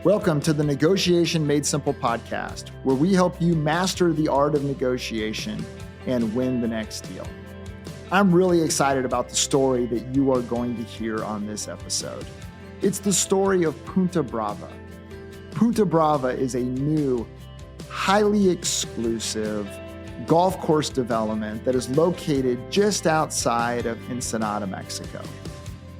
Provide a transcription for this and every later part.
Welcome to the Negotiation Made Simple podcast, where we help you master the art of negotiation and win the next deal. I'm really excited about the story that you are going to hear on this episode. It's the story of Punta Brava. Punta Brava is a new, highly exclusive golf course development that is located just outside of Ensenada, Mexico.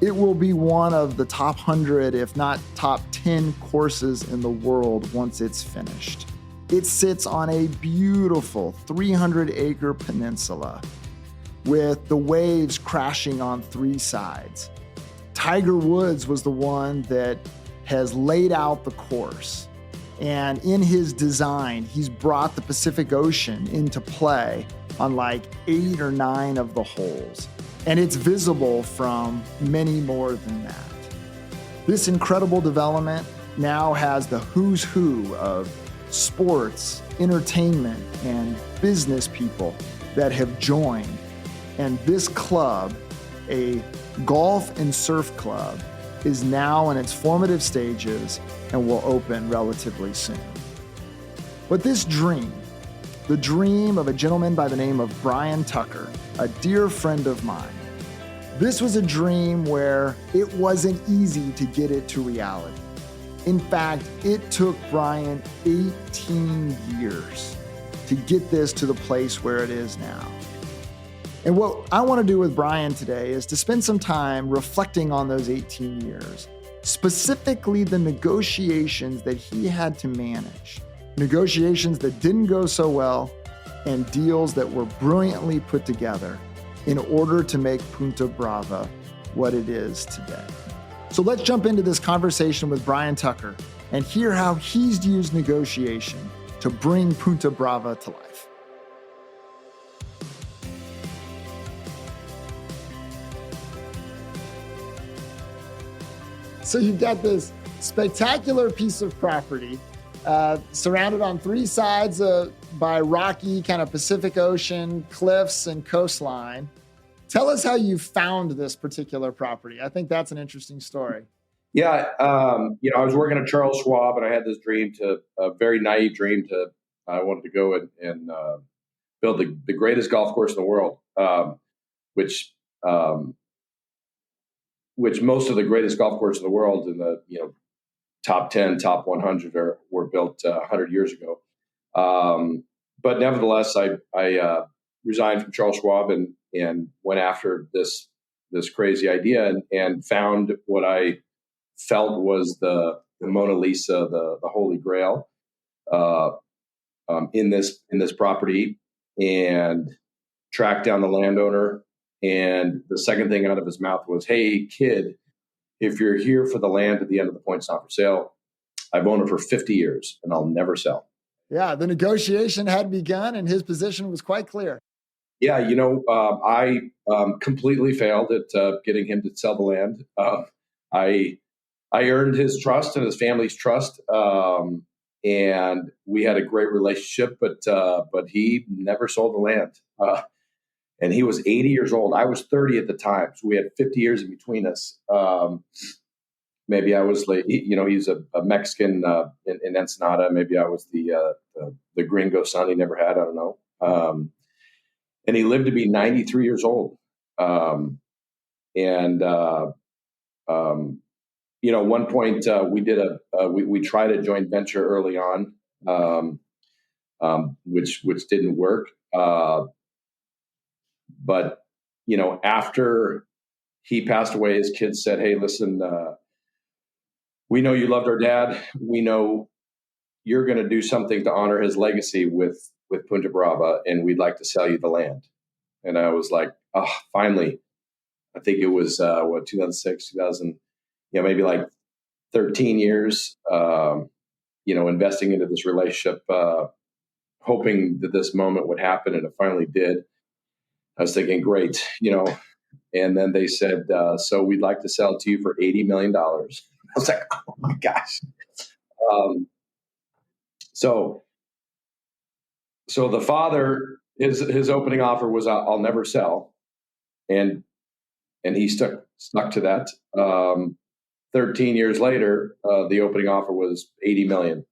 It will be one of the top 100, if not top 10 courses in the world once it's finished. It sits on a beautiful 300-acre peninsula with the waves crashing on three sides. Tiger Woods was the one that has laid out the course. And in his design, he's brought the Pacific Ocean into play on like 8 or 9 of the holes. And it's visible from many more than that. This incredible development now has the who's who of sports, entertainment, and business people that have joined. And this club, a golf and surf club, is now in its formative stages and will open relatively soon. But this dream, the dream of a gentleman by the name of Brian Tucker, a dear friend of mine. This was a dream where it wasn't easy to get it to reality. In fact, it took Brian 18 years to get this to the place where it is now. And what I want to do with Brian today is to spend some time reflecting on those 18 years, specifically the negotiations that he had to manage. Negotiations that didn't go so well, and deals that were brilliantly put together in order to make Punta Brava what it is today. So let's jump into this conversation with Brian Tucker and hear how he's used negotiation to bring Punta Brava to life. So you've got this spectacular piece of property surrounded on three sides by rocky kind of Pacific Ocean cliffs and coastline. Tell us how you found this particular property. I think that's an interesting story. Yeah, I was working at Charles Schwab, and I had this dream a very naive dream I wanted to go and build the greatest golf course in the world, which most of the greatest golf courses in the world in the top 10, top 100 were built 100 years ago. But nevertheless, I resigned from Charles Schwab and went after this crazy idea and found what I felt was the Mona Lisa, the Holy Grail, in this property, and tracked down the landowner. And the second thing out of his mouth was, "Hey, kid, if you're here for the land at the end of the point, it's not for sale. I've owned it for 50 years and I'll never sell." Yeah, the negotiation had begun and his position was quite clear. Yeah, I completely failed at getting him to sell the land. I earned his trust and his family's trust, and we had a great relationship. But he never sold the land, and he was 80 years old. I was 30 at the time, so we had 50 years in between us. Maybe I was like, he's a Mexican in Ensenada. Maybe I was the gringo son he never had. I don't know. And he lived to be 93 years old. One point we did we tried a joint venture early on, which didn't work. But after he passed away, his kids said, "Hey, listen, we know you loved our dad. We know you're going to do something to honor his legacy with Punta Brava, and we'd like to sell you the land." And I was like, "Oh, finally." I think it was 2006, 2000, maybe like 13 years, investing into this relationship, hoping that this moment would happen, and it finally did. I was thinking, great, and then they said, "So we'd like to sell it to you for $80 million. I was like, "Oh my gosh." So the father, his opening offer was, "I'll never sell," and he stuck to that. 13 years later, the opening offer was 80 million,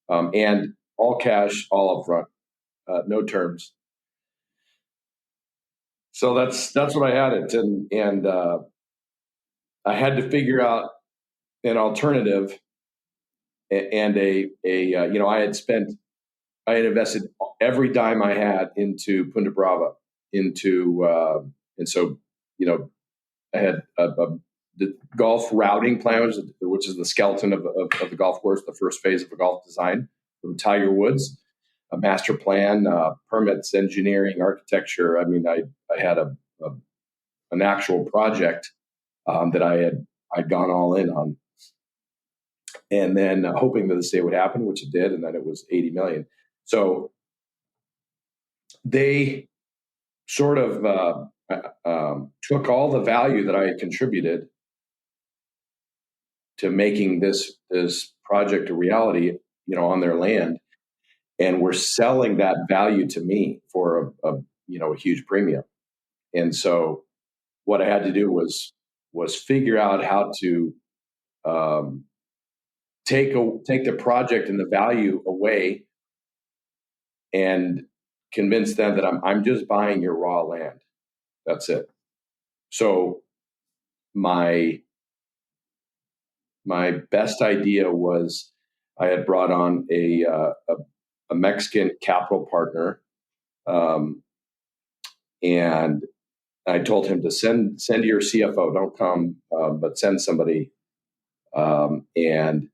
and all cash, all upfront, no terms. So that's what I had it, and I had to figure out an alternative, and I had invested every dime I had into Punta Brava, and so I had the golf routing plan, which is the skeleton of the golf course, the first phase of a golf design from Tiger Woods, a master plan, permits, engineering, architecture. I mean, I had an actual project that I'd gone all in on, and then hoping that the state would happen, which it did, and then it was 80 million. So they sort of took all the value that I had contributed to making this project a reality, on their land, and were selling that value to me for a huge premium. And so what I had to do was figure out how to take the project and the value away, and convince them that I'm just buying your raw land. That's it. So my best idea was I had brought on a Mexican capital partner, and I told him to send your CFO. Don't come, but send somebody. And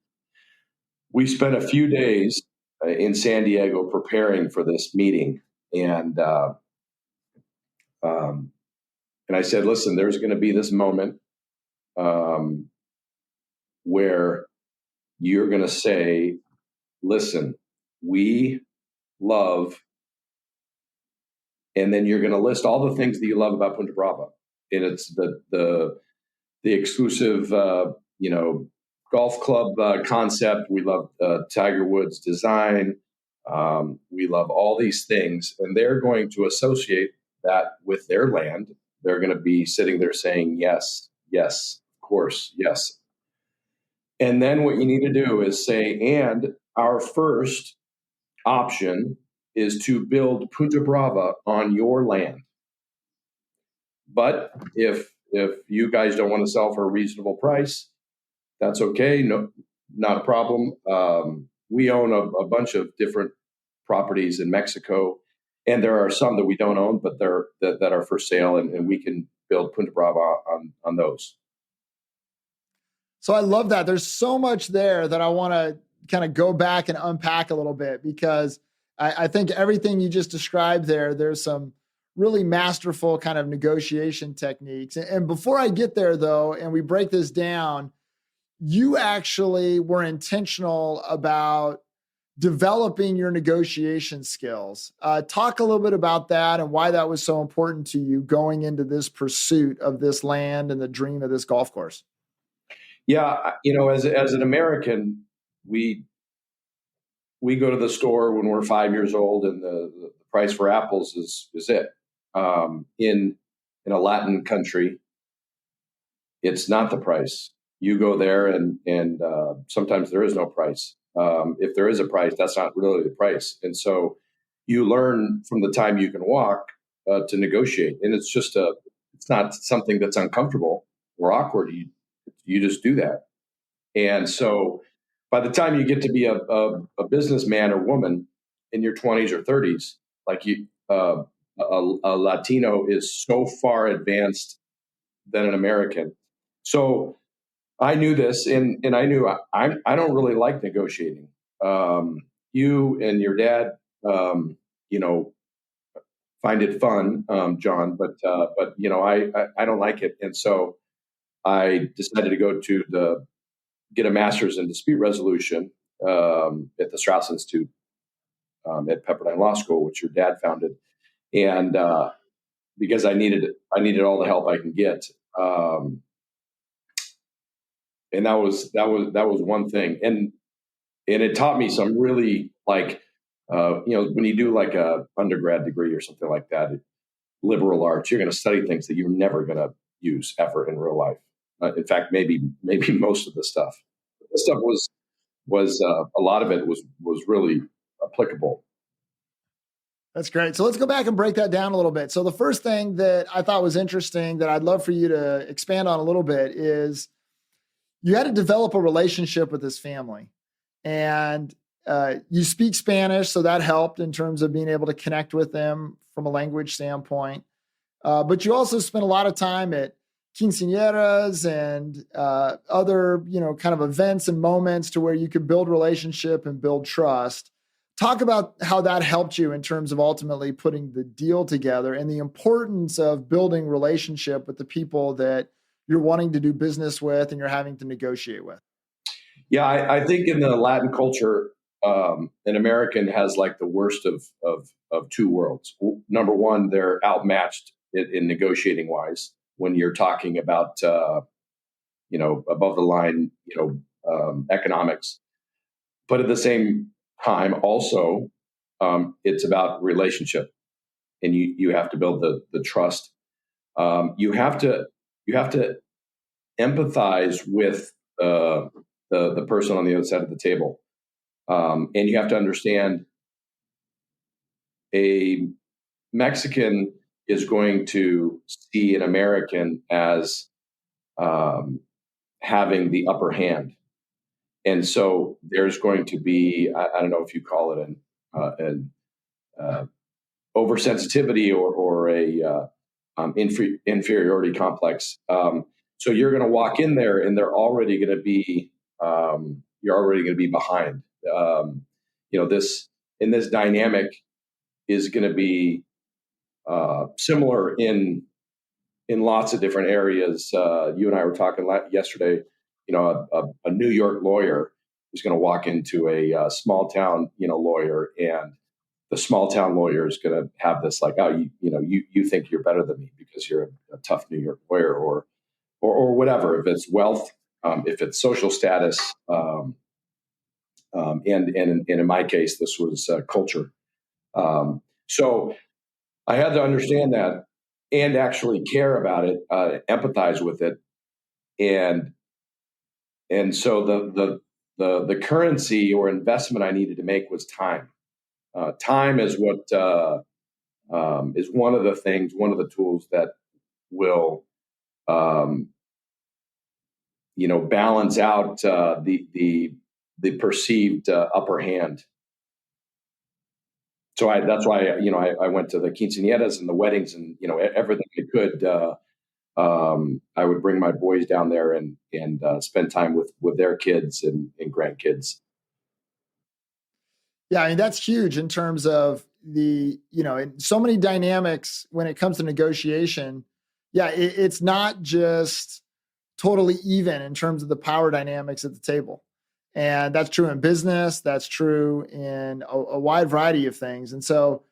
we spent a few days in San Diego preparing for this meeting, and I said, listen, there's going to be this moment where you're going to say, listen, we love, and then you're going to list all the things that you love about Punta Brava. And it's the exclusive, golf club concept. We love Tiger Woods design. We love all these things, and they're going to associate that with their land. They're going to be sitting there saying, yes, yes, of course, yes. And then what you need to do is say, and our first option is to build Punta Brava on your land. But if you guys don't want to sell for a reasonable price, that's okay. No, not a problem. We own a bunch of different properties in Mexico, and there are some that we don't own, but that are for sale, and we can build Punta Brava on those. So I love that. There's so much there that I want to kind of go back and unpack a little bit, because I think everything you just described there's some really masterful kind of negotiation techniques. And before I get there, though, and we break this down, you actually were intentional about developing your negotiation skills. Talk a little bit about that and why that was so important to you going into this pursuit of this land and the dream of this golf course. Yeah, as an American, we go to the store when we're 5 years old, and the price for apples is it. In a Latin country, it's not the price. You go there, and sometimes there is no price. If there is a price, that's not really the price. And so you learn from the time you can walk to negotiate, and it's not something that's uncomfortable or awkward. You just do that. And so by the time you get to be a businessman or woman in your 20s or 30s, like a Latino is so far advanced than an American. So I knew this, and I knew I don't really like negotiating. You and your dad, find it fun, John, but I don't like it. And so I decided to get a master's in dispute resolution at the Strauss Institute at Pepperdine Law School, which your dad founded, and because I needed all the help I can get, and that was one thing, and it taught me some really, like, when you do like a undergrad degree or something like that, liberal arts, you're going to study things that you're never going to use ever in real life. In fact, maybe most of the stuff. The stuff was a lot of it was really applicable. That's great. So let's go back and break that down a little bit. So the first thing that I thought was interesting that I'd love for you to expand on a little bit is you had to develop a relationship with this family, and you speak Spanish, so that helped in terms of being able to connect with them from a language standpoint. But you also spent a lot of time at quinceañeras and other, kind of events and moments to where you could build relationship and build trust. Talk about how that helped you in terms of ultimately putting the deal together and the importance of building relationship with the people that you're wanting to do business with and you're having to negotiate with. Yeah, I think in the Latin culture, an American has like the worst of two worlds. Number one, they're outmatched in negotiating wise when you're talking about above the line economics. But at the same time, also it's about relationship, and you have to build the trust. You have to empathize with the person on the other side of the table, and you have to understand a Mexican is going to see an American as having the upper hand, and so there's going to be I don't know if you call it an oversensitivity or a inferiority complex. So you're going to walk in there, and they're already going to be you're already going to be behind. This in this dynamic is going to be similar in lots of different areas. You and I were talking yesterday. A New York lawyer is going to walk into a small town lawyer, and the small town lawyer is going to have this like, oh, you think you're better than me because you're a tough New York lawyer, or whatever. If it's wealth, if it's social status, and in my case, this was culture. So I had to understand that and actually care about it, empathize with it, and so the currency or investment I needed to make was time. Time is what is one of the things, one of the tools that will, balance out the perceived upper hand. So that's why I went to the quinceañeras and the weddings and everything I could. I would bring my boys down there and spend time with their kids and grandkids. Yeah, I mean, that's huge in terms of in so many dynamics when it comes to negotiation. Yeah, it's not just totally even in terms of the power dynamics at the table. And that's true in business. That's true in a wide variety of things. And so,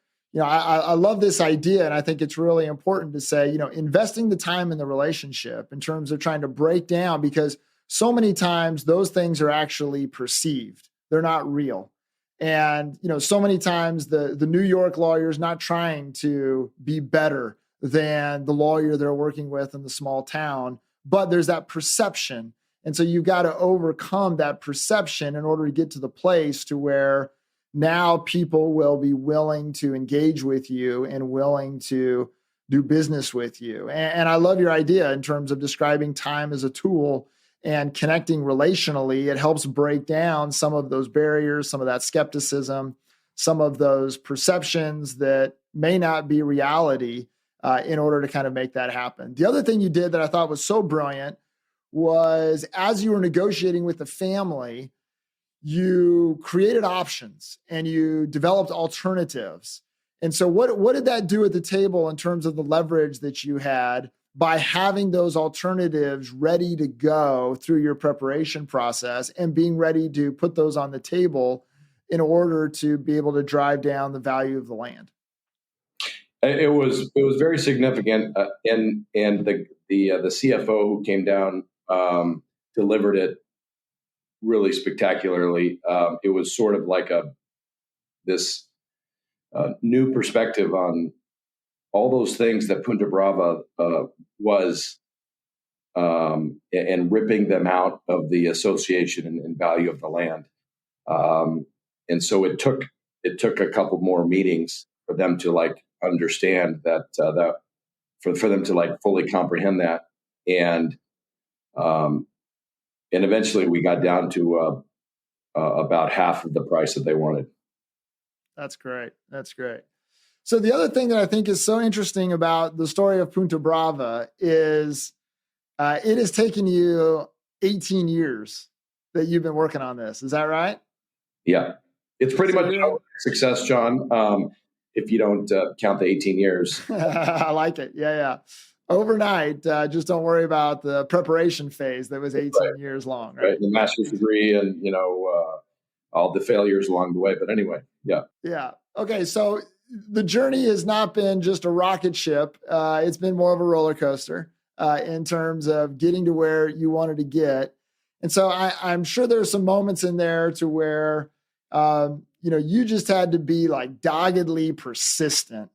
I love this idea. And I think it's really important to say, investing the time in the relationship in terms of trying to break down, because so many times those things are actually perceived. They're not real. And, so many times the New York lawyer is not trying to be better than the lawyer they're working with in the small town, but there's that perception. And so you've got to overcome that perception in order to get to the place to where now people will be willing to engage with you and willing to do business with you. And I love your idea in terms of describing time as a tool and connecting relationally. It helps break down some of those barriers, some of that skepticism, some of those perceptions that may not be reality, in order to kind of make that happen. The other thing you did that I thought was so brilliant was, as you were negotiating with the family, you created options and you developed alternatives. And so what did that do at the table in terms of the leverage that you had by having those alternatives ready to go through your preparation process and being ready to put those on the table in order to be able to drive down the value of the land? It was very significant, and the CFO who came down delivered it really spectacularly. It was sort of like this new perspective on all those things that Punta Brava was and ripping them out of the association and value of the land. And so it took a couple more meetings for them to like understand that for them to like fully comprehend that. And um, and eventually we got down to about half of the price that they wanted. That's great. That's great. So the other thing that I think is so interesting about the story of Punta Brava is it has taken you 18 years that you've been working on this. Is that right? Yeah, it's pretty much a success, John. If you don't count the 18 years. I like it. Yeah, yeah. Overnight, just don't worry about the preparation phase that was 18 years long. Right. The master's degree and, all the failures along the way. But anyway, yeah. Yeah. Okay. So the journey has not been just a rocket ship. It's been more of a roller coaster in terms of getting to where you wanted to get. And so I'm sure there's some moments in there to where, you just had to be like doggedly persistent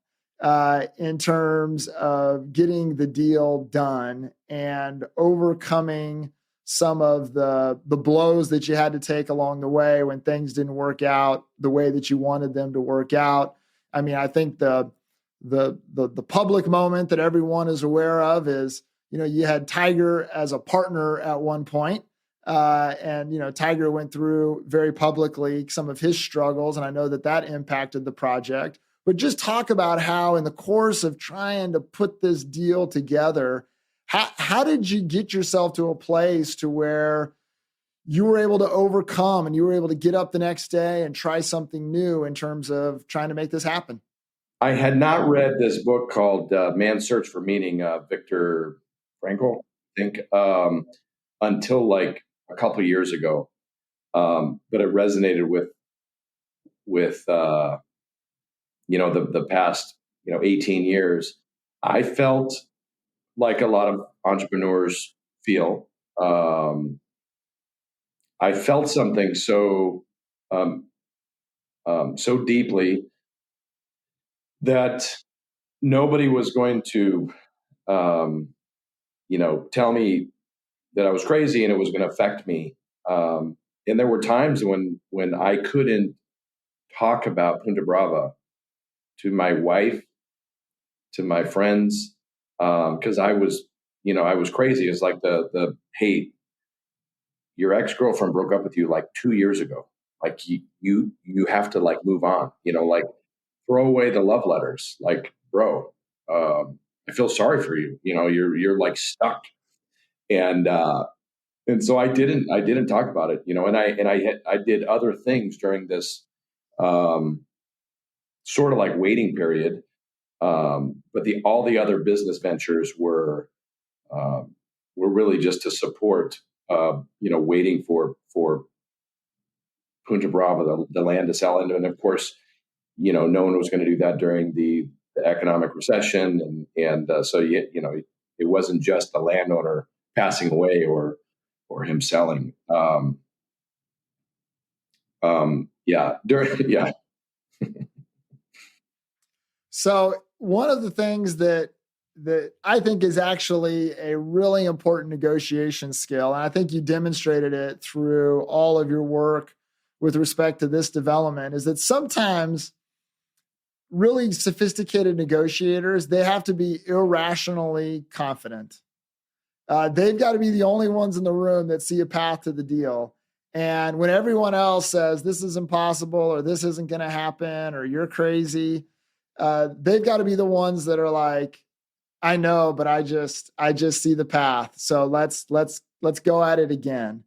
in terms of getting the deal done and overcoming some of the blows that you had to take along the way when things didn't work out the way that you wanted them to work out. I mean, I think the public moment that everyone is aware of is, you had Tiger as a partner at one point. And Tiger went through very publicly some of his struggles, and I know that impacted the project. But just talk about how in the course of trying to put this deal together, how did you get yourself to a place to where you were able to overcome and you were able to get up the next day and try something new in terms of trying to make this happen? I had not read this book called Man's Search for Meaning, Viktor Frankl, I think, until like a couple of years ago. But it resonated with the past 18 years. I felt like a lot of entrepreneurs feel. I felt something so deeply that nobody was going to tell me that I was crazy and it was going to affect me. And there were times when I couldn't talk about Punta Brava to my wife, to my friends, because I was crazy. It's like hey, your ex-girlfriend broke up with you like 2 years ago. Like you have to like move on. Like throw away the love letters. Like, bro, I feel sorry for you. You're like stuck. And so I didn't talk about it. And I did other things during this sort of like waiting period. But all the other business ventures were really just to support, waiting for Punta Brava, the land to sell into. And of course, no one was going to do that during the economic recession. And so, it wasn't just the landowner passing away or him selling. Yeah. So one of the things that I think is actually a really important negotiation skill, and I think you demonstrated it through all of your work with respect to this development, is that sometimes really sophisticated negotiators, they have to be irrationally confident. They've got to be the only ones in the room that see a path to the deal. And when everyone else says this is impossible or this isn't going to happen or you're crazy, they've got to be the ones that are like, I know, but I just see the path. So let's go at it again.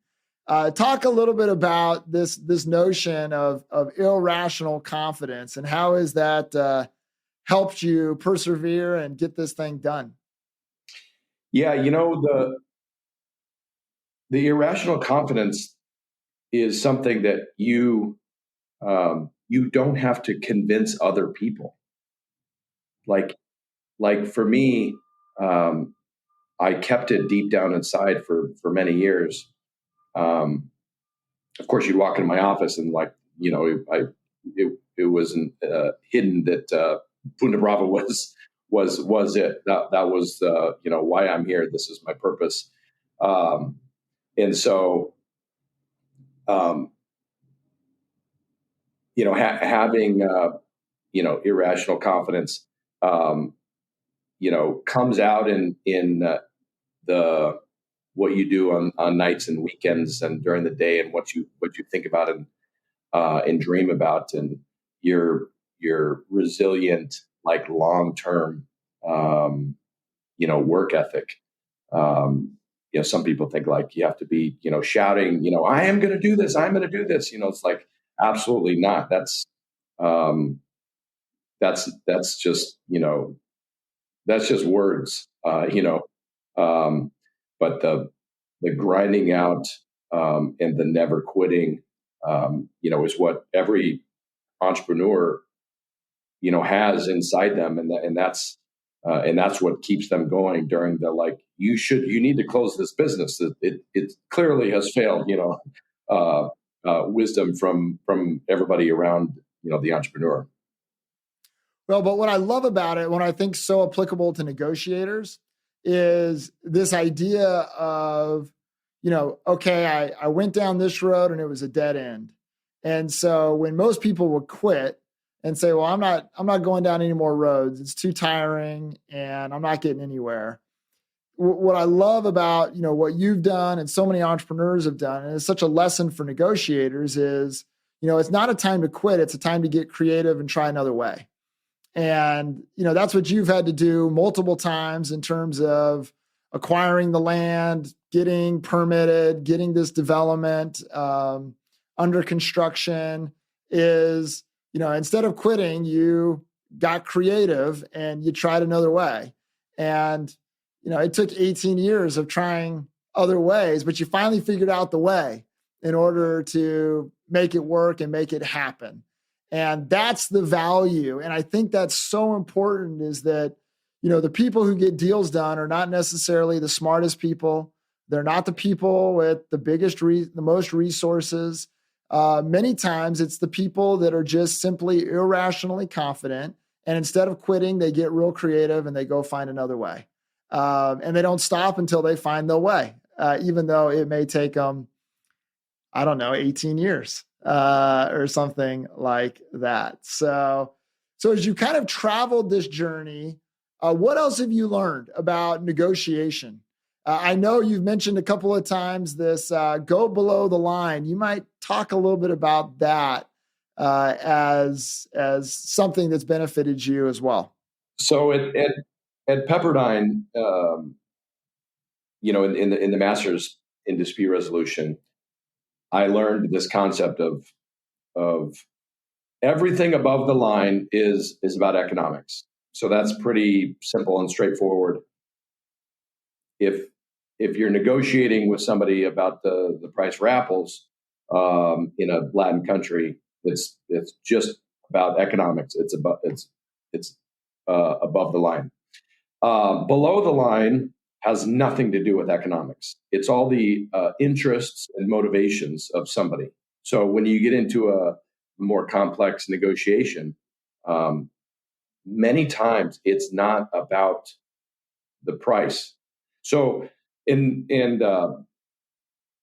Talk a little bit about this notion of irrational confidence and how has that helped you persevere and get this thing done? Yeah, the irrational confidence is something that you don't have to convince other people. Like for me, I kept it deep down inside for many years. Of course, you'd walk into my office and it wasn't hidden that Punta Brava was it. That was why I'm here. This is my purpose. Um, and so, um, having, irrational confidence, um, comes out in the what you do on nights and weekends and during the day, and what you think about and dream about, and your resilient, like, long term, um, work ethic. Some people think, like, you have to be, shouting, I am going to do this, I'm going to do this. It's like, absolutely not. Um, that's just, that's just words, um, but the grinding out, and the never quitting, is what every entrepreneur, has inside them, and that's what keeps them going during the, like, you need to close this business. It clearly has failed. Uh, wisdom from everybody around, the entrepreneur. Well, but what I love about it, what I think so applicable to negotiators, is this idea of, okay, I went down this road and it was a dead end. And so when most people would quit and say, well, I'm not going down any more roads, it's too tiring and I'm not getting anywhere. What I love about, what you've done and so many entrepreneurs have done, and it's such a lesson for negotiators, is, it's not a time to quit, it's a time to get creative and try another way. And, that's what you've had to do multiple times in terms of acquiring the land, getting permitted, getting this development under construction. Is, instead of quitting, you got creative and you tried another way. And, it took 18 years of trying other ways, but you finally figured out the way in order to make it work and make it happen. And that's the value. And I think that's so important, is that, the people who get deals done are not necessarily the smartest people. They're not the people with the most resources. Many times it's the people that are just simply irrationally confident. And instead of quitting, they get real creative and they go find another way. And they don't stop until they find the way, even though it may take them, 18 years or something like that. So as you kind of traveled this journey, what else have you learned about negotiation? I know you've mentioned a couple of times this go below the line. You might talk a little bit about that as something that's benefited you as well. So at Pepperdine, in the master's in dispute resolution, I learned this concept of everything above the line is about economics. So that's pretty simple and straightforward. If you're negotiating with somebody about the price for apples, in a Latin country, it's just about economics. It's above the line. Below the line has nothing to do with economics. It's all the interests and motivations of somebody. So when you get into a more complex negotiation, many times it's not about the price. So, and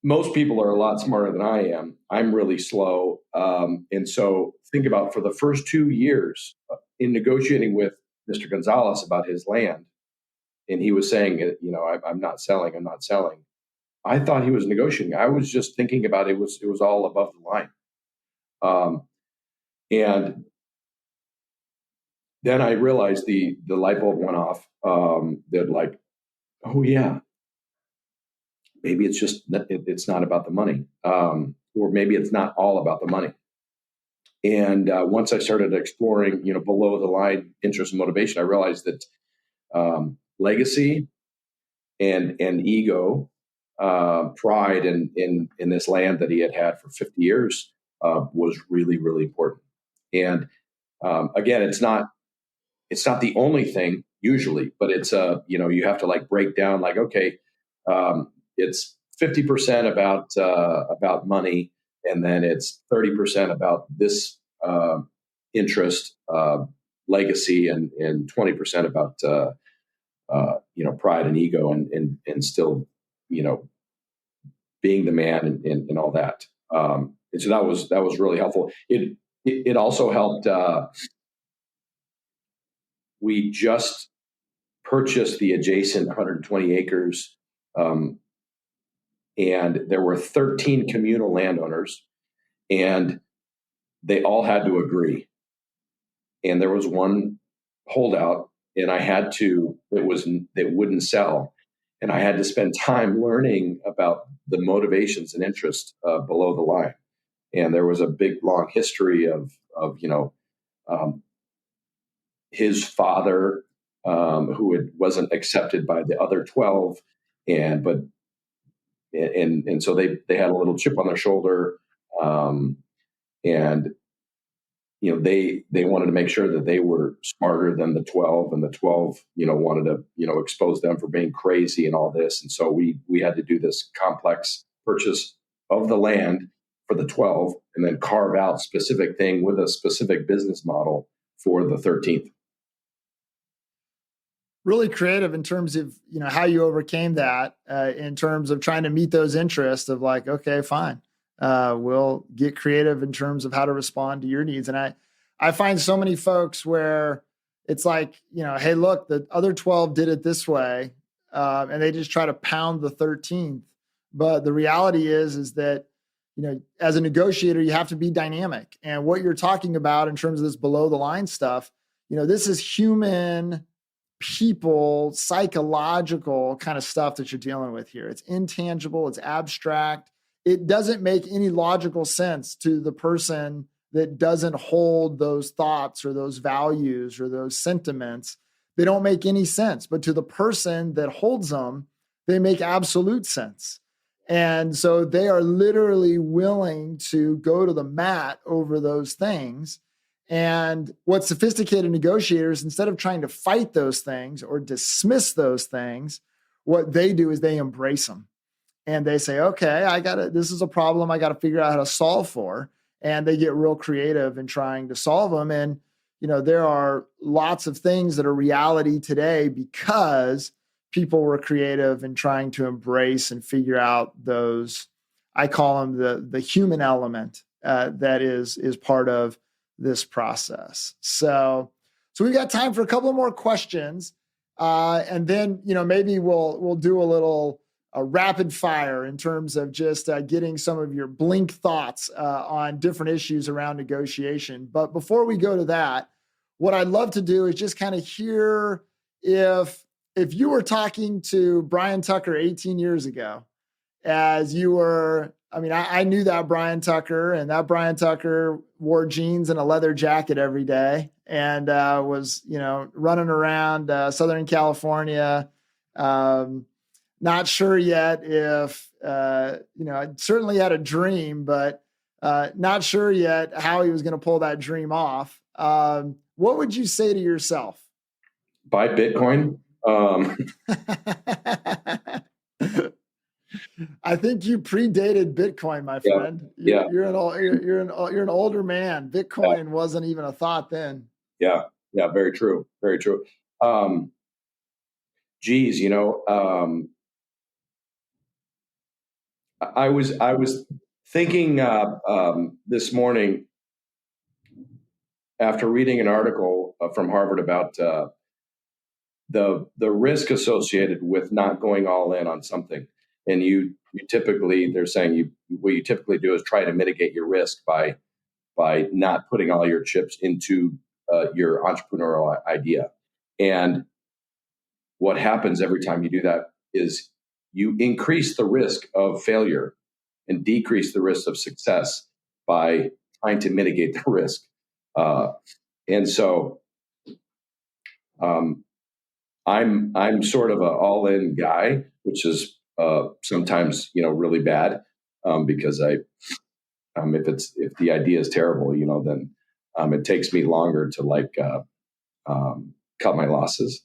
most people are a lot smarter than I am. I'm really slow. And so think about, for the first 2 years in negotiating with Mr. Gonzalez about his land, and he was saying, I'm not selling, I'm not selling. I thought he was negotiating. I was just thinking about it was all above the line. And then I realized the light bulb went off, that, like, oh yeah, maybe it's not about the money, or maybe it's not all about the money. And once I started exploring, below the line interest and motivation, I realized that legacy and ego, pride in this land that he had for 50 years, was really, really important. And again, it's not the only thing usually, but it's you have to, like, break down, like, okay, it's 50% about money, and then it's 30% about this interest, legacy, and 20% about pride and ego, and still being the man and all that. And so that was really helpful. It also helped. We just purchased the adjacent 120 acres, and there were 13 communal landowners, and they all had to agree. And there was one holdout, and it wouldn't sell, and I had to spend time learning about the motivations and interest below the line. And there was a big, long history of um, his father, who wasn't accepted by the other 12, and so they had a little chip on their shoulder, and they wanted to make sure that they were smarter than the 12, and the 12 wanted to expose them for being crazy and all this. And so we had to do this complex purchase of the land for the 12, and then carve out specific thing with a specific business model for the 13th. Really creative in terms of how you overcame that, in terms of trying to meet those interests of like, okay, fine, we'll get creative in terms of how to respond to your needs. And I find so many folks where it's like, hey, look, the other 12 did it this way, and they just try to pound the 13th. But the reality is that as a negotiator, you have to be dynamic. And what you're talking about in terms of this below the line stuff, this is human, people, psychological kind of stuff that you're dealing with here. It's intangible, it's abstract. It doesn't make any logical sense to the person that doesn't hold those thoughts or those values or those sentiments. They don't make any sense. But to the person that holds them, they make absolute sense. And so they are literally willing to go to the mat over those things. And what sophisticated negotiators, instead of trying to fight those things or dismiss those things, what they do is they embrace them. And they say, okay, this is a problem I got to figure out how to solve for. And they get real creative in trying to solve them. And, there are lots of things that are reality today because people were creative in trying to embrace and figure out those, I call them the human element that is part of this process. So we've got time for a couple of more questions. And then, maybe we'll do a little rapid fire in terms of just getting some of your blink thoughts on different issues around negotiation. But before we go to that, what I'd love to do is just kind of hear if you were talking to Brian Tucker 18 years ago, as you were, I knew that Brian Tucker, and that Brian Tucker wore jeans and a leather jacket every day and was, running around Southern California. Not sure yet if, I certainly had a dream, but not sure yet how he was going to pull that dream off. What would you say to yourself? Buy Bitcoin. I think you predated Bitcoin, my friend. Yeah. You're an older man. Bitcoin wasn't even a thought then. Yeah. Very true. Very true. I was thinking this morning after reading an article from Harvard about the risk associated with not going all in on something. And they're saying what you typically do is try to mitigate your risk by not putting all your chips into your entrepreneurial idea. And what happens every time you do that is you increase the risk of failure and decrease the risk of success by trying to mitigate the risk. And so I'm sort of an all-in guy, which is sometimes really bad because if the idea is terrible, then it takes me longer to cut my losses.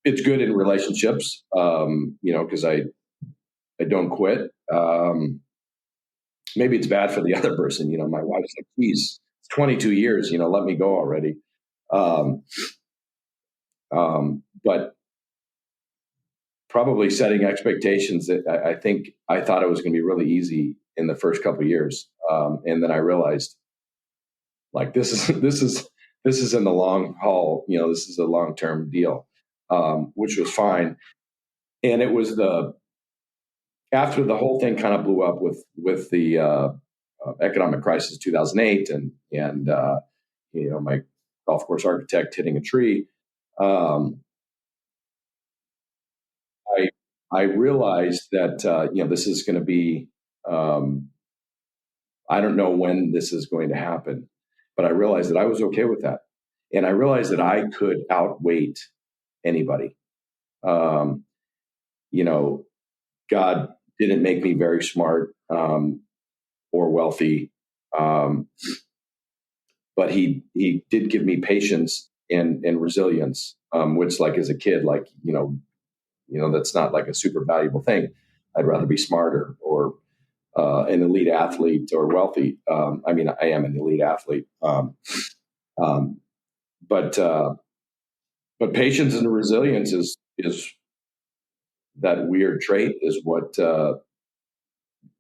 It's good in relationships, because I don't quit. Maybe it's bad for the other person. My wife's like, geez, it's 22 years, let me go already. But probably setting expectations that I thought it was going to be really easy in the first couple of years. And then I realized like, this is in the long haul, this is a long-term deal, which was fine. And it was after the whole thing kind of blew up with the economic crisis, 2008, and my golf course architect hitting a tree. I realized that this is going to be. I don't know when this is going to happen, but I realized that I was okay with that, and I realized that I could outweight anybody. God didn't make me very smart or wealthy, but he did give me patience and resilience, which, like, as a kid, like that's not like a super valuable thing. I'd rather be smarter or an elite athlete or wealthy. I mean, I am an elite athlete, but patience and resilience is that weird trait is what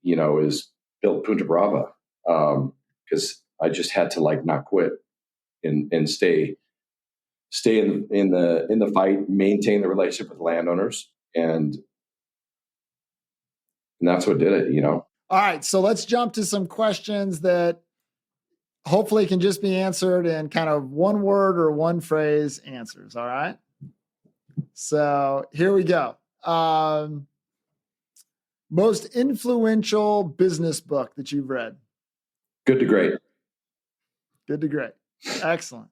is built Punta Brava, because I just had to like not quit and stay in the fight, maintain the relationship with landowners, and that's what did it. All right, so let's jump to some questions that hopefully can just be answered in kind of one word or one phrase answers. All right. So here we go. Most influential business book that you've read? Good to Great. Good to Great. Excellent.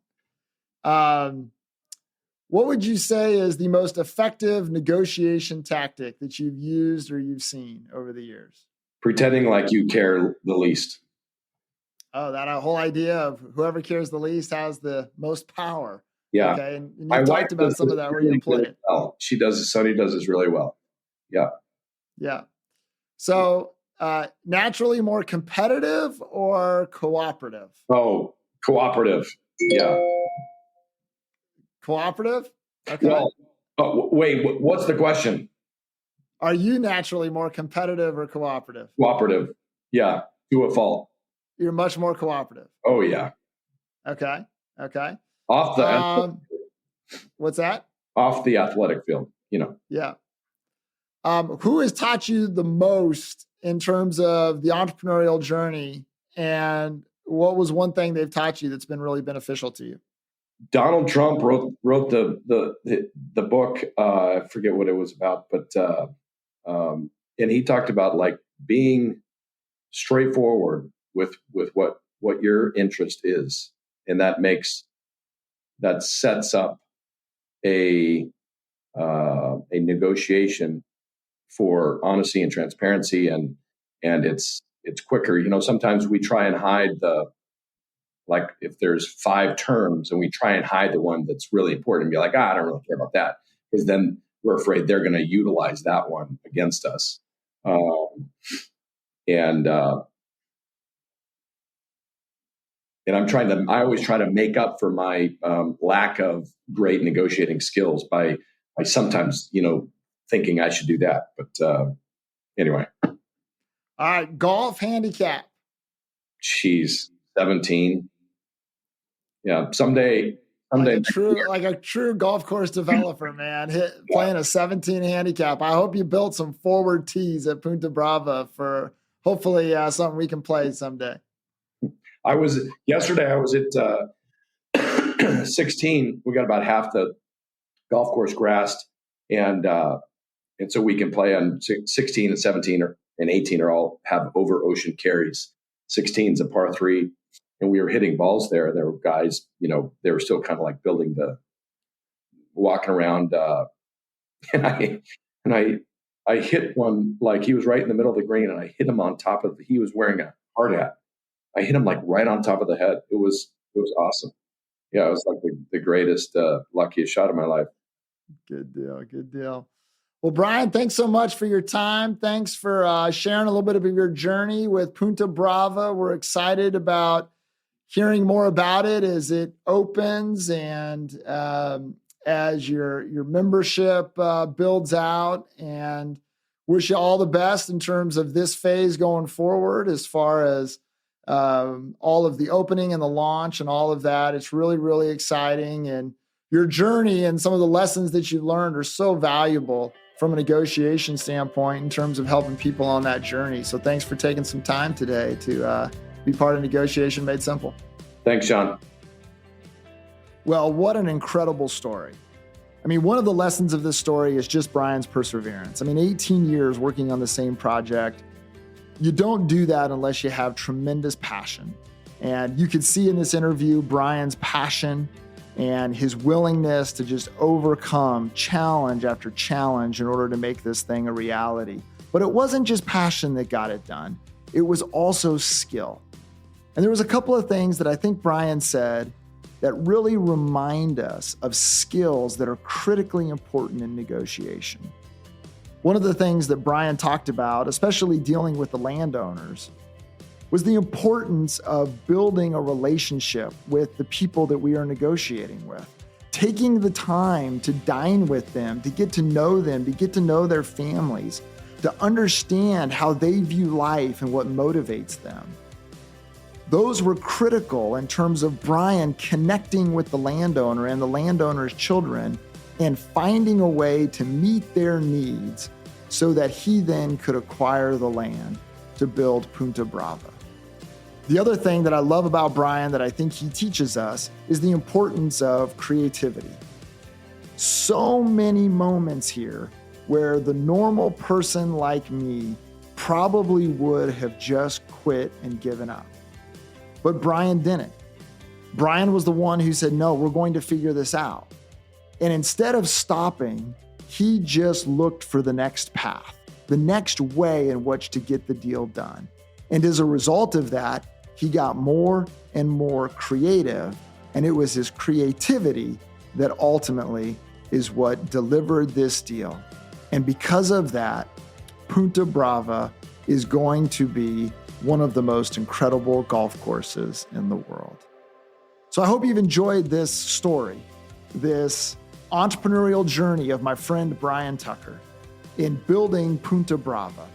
What would you say is the most effective negotiation tactic that you've used or you've seen over the years? Pretending like you care the least. Oh, that whole idea of whoever cares the least has the most power. Yeah. Okay. And you talked about some of that where you employed it. Well. She does this. Sonny does this really well. Yeah. Yeah. So naturally more competitive or cooperative? Oh, cooperative. Yeah. Cooperative? Okay. Well, wait, what's the question? Are you naturally more competitive or cooperative? Cooperative. Yeah. To a fault. You're much more cooperative. Oh, yeah. Okay. Off the what's that? Off the athletic field, Yeah. Who has taught you the most in terms of the entrepreneurial journey, and what was one thing they've taught you that's been really beneficial to you? Donald Trump wrote the book. I forget what it was about, but and he talked about like being straightforward with what your interest is, and that sets up a negotiation for honesty and transparency, and it's quicker. Sometimes we try and hide like if there's 5 terms and we try and hide the one that's really important and be like, I don't really care about that, because then we're afraid they're going to utilize that one against us. And I always try to make up for my lack of great negotiating skills by sometimes, thinking I should do that. But anyway. All right. Golf handicap. Geez, 17. Yeah. Someday. Like a true golf course developer, man, playing a 17 handicap. I hope you built some forward tees at Punta Brava for hopefully something we can play someday. Yesterday I was at 16. We got about half the golf course grassed, and so we can play on 16 and 17 and 18 are all have over ocean carries. 16 is a par 3, and we were hitting balls there. There were guys, they were still kind of like walking around, and I hit one, like he was right in the middle of the green, and I hit him on top of. He was wearing a hard hat. I hit him like right on top of the head. It was awesome. Yeah, it was like the greatest, luckiest shot of my life. Good deal. Well, Brian, thanks so much for your time. Thanks for sharing a little bit of your journey with Punta Brava. We're excited about hearing more about it as it opens and as your membership builds out, and wish you all the best in terms of this phase going forward as far as all of the opening and the launch and all of that. It's really, really exciting. And your journey and some of the lessons that you learned are so valuable from a negotiation standpoint in terms of helping people on that journey. So thanks for taking some time today to be part of Negotiation Made Simple. Thanks, Sean. Well, what an incredible story. I mean, one of the lessons of this story is just Brian's perseverance. I mean, 18 years working on the same project. You don't do that unless you have tremendous passion. And you could see in this interview Brian's passion and his willingness to just overcome challenge after challenge in order to make this thing a reality. But it wasn't just passion that got it done. It was also skill. And there was a couple of things that I think Brian said that really remind us of skills that are critically important in negotiation. One of the things that Brian talked about, especially dealing with the landowners, was the importance of building a relationship with the people that we are negotiating with. Taking the time to dine with them, to get to know them, to get to know their families, to understand how they view life and what motivates them. Those were critical in terms of Brian connecting with the landowner and the landowner's children and finding a way to meet their needs so that he then could acquire the land to build Punta Brava. The other thing that I love about Brian that I think he teaches us is the importance of creativity. So many moments here where the normal person like me probably would have just quit and given up. But Brian didn't. Brian was the one who said, no, we're going to figure this out. And instead of stopping, he just looked for the next path, the next way in which to get the deal done. And as a result of that, he got more and more creative. And it was his creativity that ultimately is what delivered this deal. And because of that, Punta Brava is going to be one of the most incredible golf courses in the world. So I hope you've enjoyed this story, this entrepreneurial journey of my friend Brian Tucker in building Punta Brava.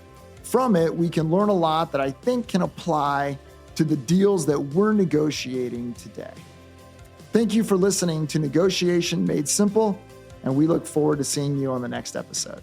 From it, we can learn a lot that I think can apply to the deals that we're negotiating today. Thank you for listening to Negotiation Made Simple, and we look forward to seeing you on the next episode.